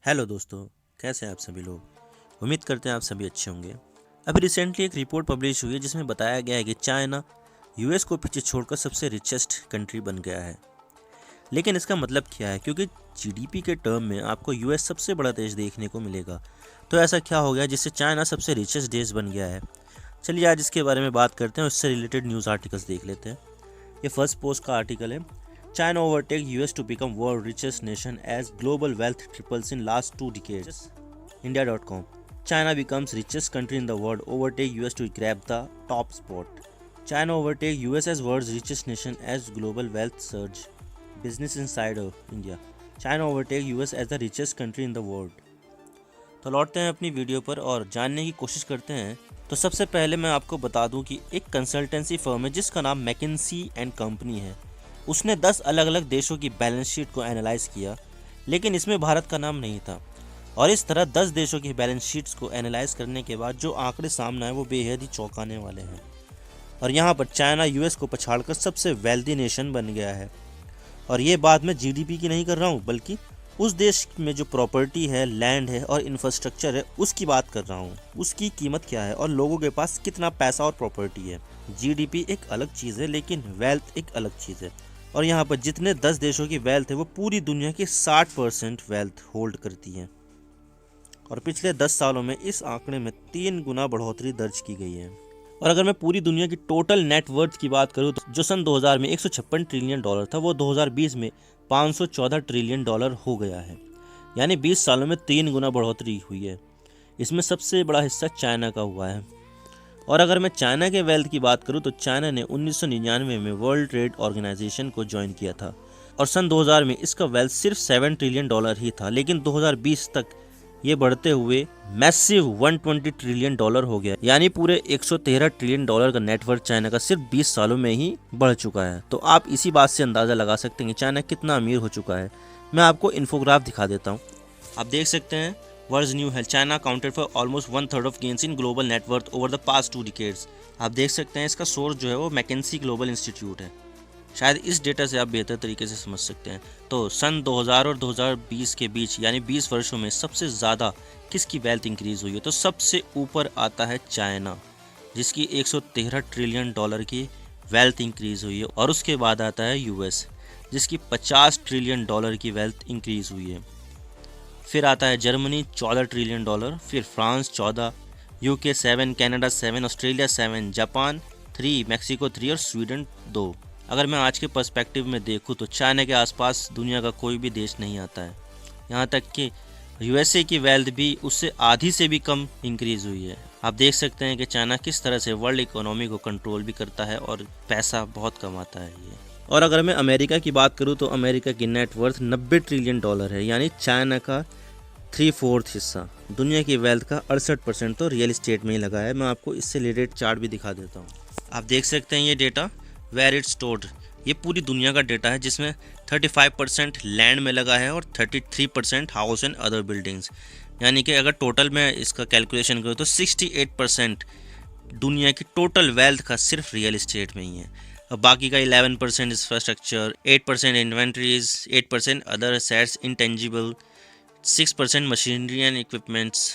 Hello दोस्तों, कैसे हैं आप सभी लोग। उम्मीद करते हैं आप सभी अच्छे होंगे। अभी रिसेंटली एक रिपोर्ट पब्लिश हुई है जिसमें बताया गया है कि चाइना यूएस को पीछे छोड़कर सबसे रिचेस्ट कंट्री बन गया है। लेकिन इसका मतलब क्या है, क्योंकि जीडीपी के टर्म में आपको यूएस सबसे बड़ा देश देखने को मिलेगा। तो ऐसा क्या हो गया जिससे चाइना सबसे रिचेस्ट देश बन गया है। चलिए आज इसके बारे में बात करते हैं और इससे रिलेटेड न्यूज़ आर्टिकल्स देख लेते हैं। ये फर्स्ट पोस्ट का आर्टिकल है। China overtake US to become world richest nation as global wealth triples in last 2 decades. India.com. China becomes richest country in the world, overtake US to grab the top spot. China overtake US as world's richest nation as global wealth surge. Business Insider India. China overtake US as the richest country in the world. तो लौटते हैं अपनी video पर और जानने की कोशिश करते हैं। तो सबसे पहले मैं आपको बता दूं कि एक कंसल्टेंसी फर्म है जिसका नाम मैकिन्सी एंड कंपनी है। उसने 10 अलग अलग देशों की बैलेंस शीट को एनालाइज किया, लेकिन इसमें भारत का नाम नहीं था। और इस तरह 10 देशों की बैलेंस शीट्स को एनालाइज करने के बाद जो आंकड़े सामने आए वो बेहद ही चौंकाने वाले हैं। और यहाँ पर चाइना यूएस को पछाड़कर सबसे वेल्दी नेशन बन गया है। और ये बात मैं जीडीपी की नहीं कर रहा हूँ, बल्कि उस देश में जो प्रॉपर्टी है, लैंड है और इंफ्रास्ट्रक्चर है उसकी बात कर रहा हूँ। उसकी कीमत क्या है और लोगों के पास कितना पैसा और प्रॉपर्टी है। जीडीपी एक अलग चीज़ है, लेकिन वेल्थ एक अलग चीज़ है। और यहाँ पर जितने 10 देशों की वेल्थ है वो पूरी दुनिया की 60% वेल्थ होल्ड करती है। और पिछले 10 सालों में इस आंकड़े में 3 गुना बढ़ोतरी दर्ज की गई है। और अगर मैं पूरी दुनिया की टोटल नेट वर्थ की बात करूँ तो जो सन 2000 में 156 ट्रिलियन डॉलर था, वो 2020 में 514 ट्रिलियन डॉलर हो गया है। यानी 20 सालों में 3 गुना बढ़ोतरी हुई है। इसमें सबसे बड़ा हिस्सा चाइना का हुआ है। और अगर मैं चाइना के वेल्थ की बात करूं तो चाइना ने 1999 में वर्ल्ड ट्रेड ऑर्गेनाइजेशन को ज्वाइन किया था और सन 2000 में इसका वेल्थ सिर्फ 7 ट्रिलियन डॉलर ही था, लेकिन 2020 तक ये बढ़ते हुए मैसिव 120 ट्रिलियन डॉलर हो गया। यानी पूरे 113 ट्रिलियन डॉलर का नेटवर्थ चाइना का सिर्फ 20 सालों में ही बढ़ चुका है। तो आप इसी बात से अंदाज़ा लगा सकते हैं कि चाइना कितना अमीर हो चुका है। मैं आपको इन्फोग्राफ दिखा देता हूँ, आप देख सकते हैं। World's new health. China accounted for almost 1/3 of gains in global net worth over the past 2 decades. आप देख सकते हैं इसका सोर्स जो है वो मैकेंसी ग्लोबल इंस्टीट्यूट है। शायद इस डेटा से आप बेहतर तरीके से समझ सकते हैं। तो सन 2000 और 2020 के बीच यानी 20 वर्षों में सबसे ज़्यादा किसकी वेल्थ इंक्रीज हुई है, तो सबसे ऊपर आता है चाइना, जिसकी 113 ट्रिलियन डॉलर की वेल्थ इंक्रीज हुई है। और उसके बाद आता है यूएस, जिसकी 50 ट्रिलियन डॉलर की वेल्थ इंक्रीज हुई है। फिर आता है जर्मनी 14 ट्रिलियन डॉलर, फिर France 14, UK 7, Canada 7, Australia 7, Japan 3, Mexico 3 और स्वीडन 2। अगर मैं आज के पर्सपेक्टिव में देखूँ तो चाइना के आसपास दुनिया का कोई भी देश नहीं आता है। यहाँ तक कि यूएसए की वेल्थ भी उससे आधी से भी कम इंक्रीज हुई है। आप देख सकते हैं कि चाइना किस तरह से वर्ल्ड इकोनॉमी को कंट्रोल भी करता है और पैसा बहुत कमाता है ये। और अगर मैं अमेरिका की बात करूं तो अमेरिका की नेटवर्थ 90 ट्रिलियन डॉलर है, यानी चाइना का 3/4 हिस्सा। दुनिया की वेल्थ का 68% तो रियल इस्टेट में ही लगा है। मैं आपको इससे रिलेटेड चार्ट भी दिखा देता हूँ। आप देख सकते हैं ये डेटा वेयर इट्स स्टोर्ड, ये पूरी दुनिया का डेटा है, जिसमें 35% लैंड में लगा है और 33% हाउस एंड अदर बिल्डिंग्स। यानी कि अगर टोटल में इसका कैलकुलेशन करूँ तो 68% दुनिया की टोटल वेल्थ का सिर्फ रियल इस्टेट में ही है। अब बाकी का 11% infrastructure, 8% inventories, 8% other assets intangible, 6% machinery and equipments.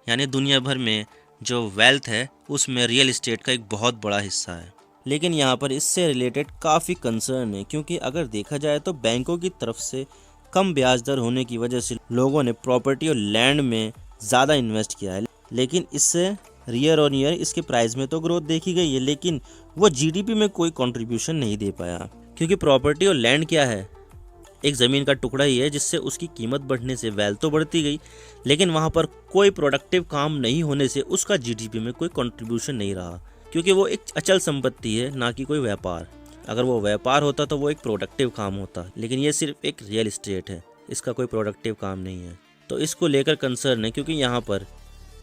यानी दुनिया भर में जो वेल्थ है उसमें रियल इस्टेट का एक बहुत बड़ा हिस्सा है। लेकिन यहाँ पर इससे रिलेटेड काफ़ी कंसर्न है, क्योंकि अगर देखा जाए तो बैंकों की तरफ से कम ब्याज दर होने की वजह से लोगों ने प्रॉपर्टी और लैंड में ज़्यादा इन्वेस्ट किया है। लेकिन इससे ईयर ऑन ईयर इसके प्राइस में तो ग्रोथ देखी गई है, लेकिन वो जीडीपी में कोई कंट्रीब्यूशन नहीं दे पाया। क्योंकि प्रॉपर्टी और लैंड क्या है, एक ज़मीन का टुकड़ा ही है जिससे उसकी कीमत बढ़ने से वेल्थ तो बढ़ती गई, लेकिन वहाँ पर कोई प्रोडक्टिव काम नहीं होने से उसका जीडीपी में कोई कंट्रीब्यूशन नहीं रहा। क्योंकि वो एक अचल संपत्ति है, ना कि कोई व्यापार। अगर वो व्यापार होता तो वो एक प्रोडक्टिव काम होता, लेकिन ये सिर्फ एक रियल इस्टेट है, इसका कोई प्रोडक्टिव काम नहीं है। तो इसको लेकर कंसर्न है, क्योंकि यहाँ पर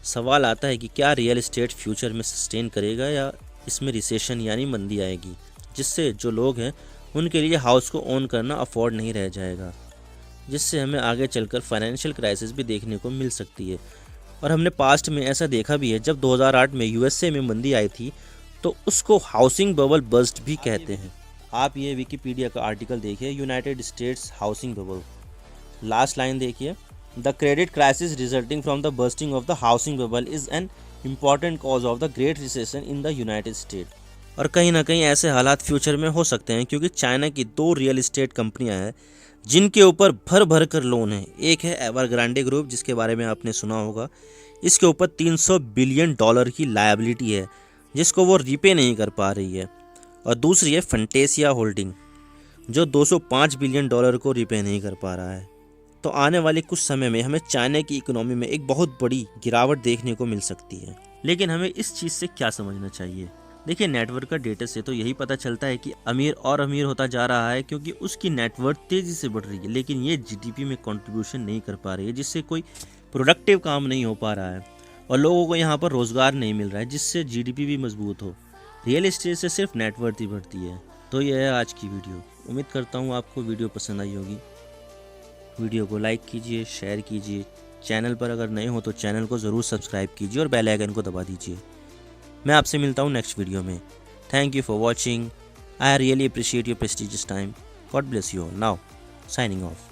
सवाल आता है कि क्या रियल इस्टेट फ्यूचर में सस्टेन करेगा या इसमें रिसेशन यानी मंदी आएगी, जिससे जो लोग हैं उनके लिए हाउस को ओन करना अफोर्ड नहीं रह जाएगा, जिससे हमें आगे चलकर फाइनेंशियल क्राइसिस भी देखने को मिल सकती है। और हमने पास्ट में ऐसा देखा भी है, जब 2008 में यूएसए में मंदी आई थी तो उसको हाउसिंग बबल बस्ट भी कहते हैं। आप ये विकिपीडिया का आर्टिकल देखिए, United States housing bubble, last line देखिए, the credit crisis resulting from the bursting of the housing bubble is an important cause of the great recession in the United State. और कहीं ना कहीं ऐसे हालात future में हो सकते हैं, क्योंकि चाइना की 2 रियल इस्टेट कंपनियां हैं जिनके ऊपर भर भर कर लोन है। एक है एवरग्रांडे ग्रुप, जिसके बारे में आपने सुना होगा। इसके ऊपर $300 बिलियन की लायबिलिटी है जिसको वो रीपे नहीं कर पा रही है। और दूसरी है फंटेसिया होल्डिंग, जो $205 बिलियन को रीपे नहीं कर पा रहा है। तो आने वाले कुछ समय में हमें चाइना की इकोनॉमी में एक बहुत बड़ी गिरावट देखने को मिल सकती है। लेकिन हमें इस चीज़ से क्या समझना चाहिए? देखिए, नेटवर्क का डेटा से तो यही पता चलता है कि अमीर और अमीर होता जा रहा है, क्योंकि उसकी नेटवर्थ तेज़ी से बढ़ रही है, लेकिन ये जीडीपी में कंट्रीब्यूशन नहीं कर पा रही है, जिससे कोई प्रोडक्टिव काम नहीं हो पा रहा है और लोगों को यहाँ पर रोज़गार नहीं मिल रहा है, जिससे जीडीपी भी मजबूत हो। रियल एस्टेट से सिर्फ नेटवर्थ ही बढ़ती है। तो यह है आज की वीडियो। उम्मीद करता हूँ आपको वीडियो पसंद आई होगी। वीडियो को लाइक कीजिए, शेयर कीजिए। चैनल पर अगर नए हो तो चैनल को ज़रूर सब्सक्राइब कीजिए और बेल आइकन को दबा दीजिए। मैं आपसे मिलता हूँ नेक्स्ट वीडियो में। Thank you for watching. I really appreciate your prestigious time. God bless you all. Now signing off.